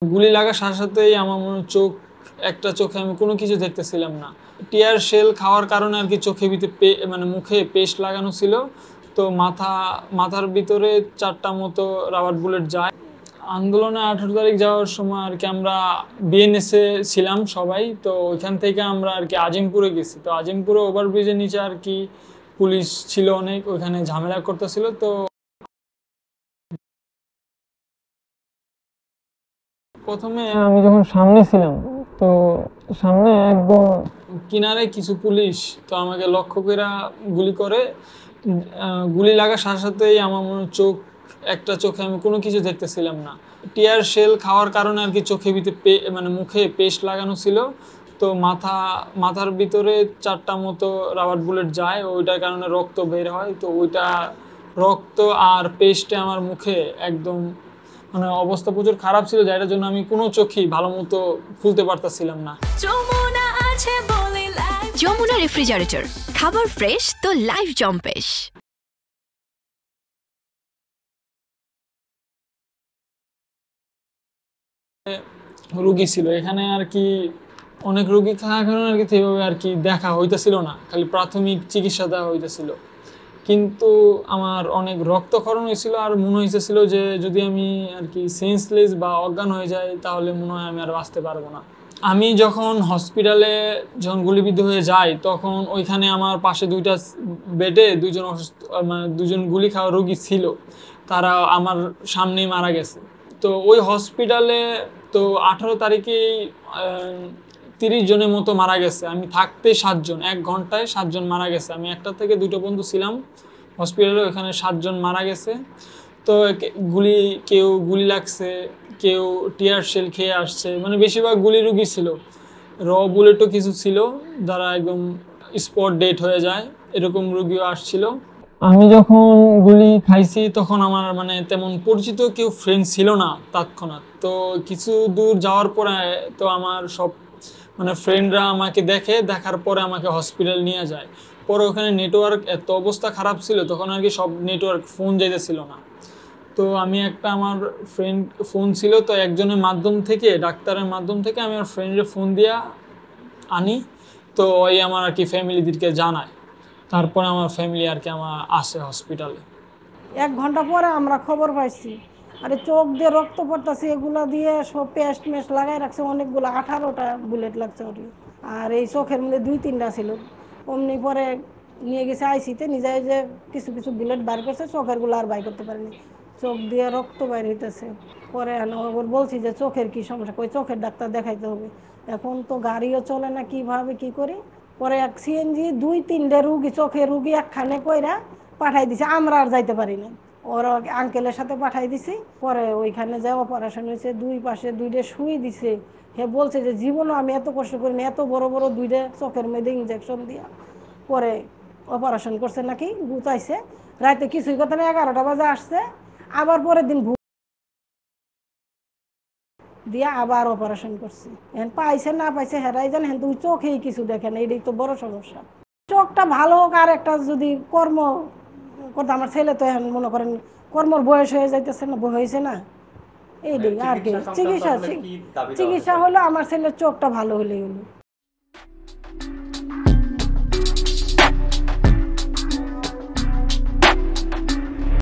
গুলি লাগার সাথে সাথেই আমার মনে চোখ একটা চোখে আমি কোনো কিছু দেখতেছিলাম না। টিয়ার শেল খাওয়ার কারণে আর কি চোখের ভিতরে মানে মুখে পেস্ট লাগানো ছিল, তো মাথার ভিতরে 4টা মতো রাবার বুলেট যায়। আন্দোলনে 18 তারিখ যাওয়ার সময় আর কি আমরা বিএনএসে ছিলাম সবাই, তো ওইখান থেকে আমরা আর কি আজিমপুরে গেছি। তো আজিমপুরে ওভারব্রিজের নিচে আর কি পুলিশ ছিল অনেক, ওইখানে ঝামেলা করতেছিল। তো প্রথমে আমি যখন সামনে ছিলাম, তো সামনে একদম কিনারে কিছু পুলিশ তো আমাকে লক্ষ্য করে গুলি করে। গুলি লাগার সাথে সাথেই আমার মনে একটা চোখে আমি কোনো কিছু দেখতেছিলাম না। টিয়ার শেল খাওয়ার কারণে আর কি চোখের ভিতরে মানে মুখে পেস্ট লাগানো ছিল, তো মাথার ভিতরে 4টা মতো রাবার বুলেট যায়, ওইটার কারণে রক্ত বের হয়। তো ওইটা রক্ত আর পেস্টে আমার মুখে একদম মানে অবস্থা প্রচুর খারাপ ছিল, যার জন্য আমি কোনো চোখই ভালো মতো খুলতে পারতাছিলাম না। যমুনা রেফ্রিজারেটর, খাবার ফ্রেশ তো লাইফ জম্পেশ। রোগী ছিল এখানে আর কি, অনেক রোগী থাকার কারণে আর কি সেভাবে আর কি দেখা হইতেছিল না, খালি প্রাথমিক চিকিৎসা দেওয়া হইতেছিল। কিন্তু আমার অনেক রক্তক্ষরণ হয়েছিল, আর মনে হয়েছিল যে যদি আমি আর কি সেন্সলেস বা অজ্ঞান হয়ে যাই তাহলে মনে হয় আমি আর বাঁচতে পারবো না। আমি যখন হসপিটালে গুলিবিদ্ধ হয়ে যাই, তখন ওইখানে আমার পাশে 2টা বেডে দুজন গুলি খাওয়া রোগী ছিল, তারা আমার সামনেই মারা গেছে। তো ওই হসপিটালে তো 18 তারিখেই 30 জনের মতো মারা গেছে। আমি থাকতে 7 জন, 1 ঘন্টায় 7 জন মারা গেছে। আমি 1টা থেকে 2টা পর্যন্ত ছিলাম হসপিটালে, ওখানে 7 জন মারা গেছে। তো কেউ গুলি লাগছে, কেউ টিয়ার শেল খেয়ে আসছে, মানে বেশিরভাগ গুলি রুগী ছিল। র বুলেটও কিছু ছিল যারা একদম স্পট ডেট হয়ে যায়, এরকম রুগীও আসছিল। আমি যখন গুলি খাইছি তখন আমার মানে তেমন পরিচিত কেউ ফ্রেন্ড ছিল না তৎক্ষণাৎ। তো কিছু দূর যাওয়ার পরে তো আমার সব মানে ফ্রেন্ডরা আমাকে দেখার পরে আমাকে হসপিটাল নিয়ে যায়। পরে ওখানে নেটওয়ার্ক এত অবস্থা খারাপ ছিল, তখন আর কি সব নেটওয়ার্ক ফোন যাইতেছিল না। তো আমি আমার ফ্রেন্ড ফোন ছিল, তো একজনের মাধ্যম থেকে, ডাক্তারের মাধ্যম থেকে আমি আমার ফ্রেন্ডের ফোন দিয়া আনি। তো ওই আমার আর কি ফ্যামিলিদেরকে জানায়, তারপরে আমার ফ্যামিলি আর কি আমার আসে হসপিটালে। 1 ঘন্টা পরে আমরা খবর পাইছি, আরে চোখ দিয়ে রক্ত পড়তেছে, এগুলো দিয়ে সব পেস্ট মেস্ট লাগাই রাখছে, অনেকগুলো 18টা বুলেট লাগছে ওর। আর এই চোখের মধ্যে 2-3টা ছিল। অমনি পরে নিয়ে গেছে আইসিতে, নিজে যে কিছু কিছু বুলেট বার করছে, চোখেরগুলো আর বাই করতে পারেনি, চোখ দিয়ে রক্ত বাইর হইতেছে। পরে ওর বলছি যে চোখের কি সমস্যা, কই চোখের ডাক্তার দেখাইতে হবে, এখন তো গাড়িও চলে না, কিভাবে কি করি। পরে এক সিএনজি 2-3টে রুগী, চোখের রুগী একখানে কইরা পাঠাই দিছে, আমরা আর যাইতে পারি না, ওর আঙ্কেলের সাথে পাঠাই দিছি। পরে ওইখানে যে অপারেশন হয়েছে, 2 পাশে 2টে সুই দিছে। হে বলছে যে জীবনও আমি এত কষ্ট করি না, এত বড় বড় 2টে চোখের মধ্যে ইঞ্জেকশন দিয়া পরে অপারেশন করছে নাকি, গুতাইছে। রাতে কিছুই কথা না, 11টা বাজে আসছে, আবার পরের দিন দিয়া আবার অপারেশন করছে। এখন পাইছে না পাইছে হেরাই জানে, হ্যাঁ তুই চোখেই কিছু দেখে না, এটাই তো বড় সমস্যা। চোখটা ভালো হোক, আর একটা যদি কর্ম করতে, আমার ছেলে তো এখন মনে করেন কর্মর বয়স হয়ে যাইতেছে না, হয়েছে না, এইটাই আর কি। চিকিৎসা হলো আমার ছেলের চোখটা ভালো হলেই হলো।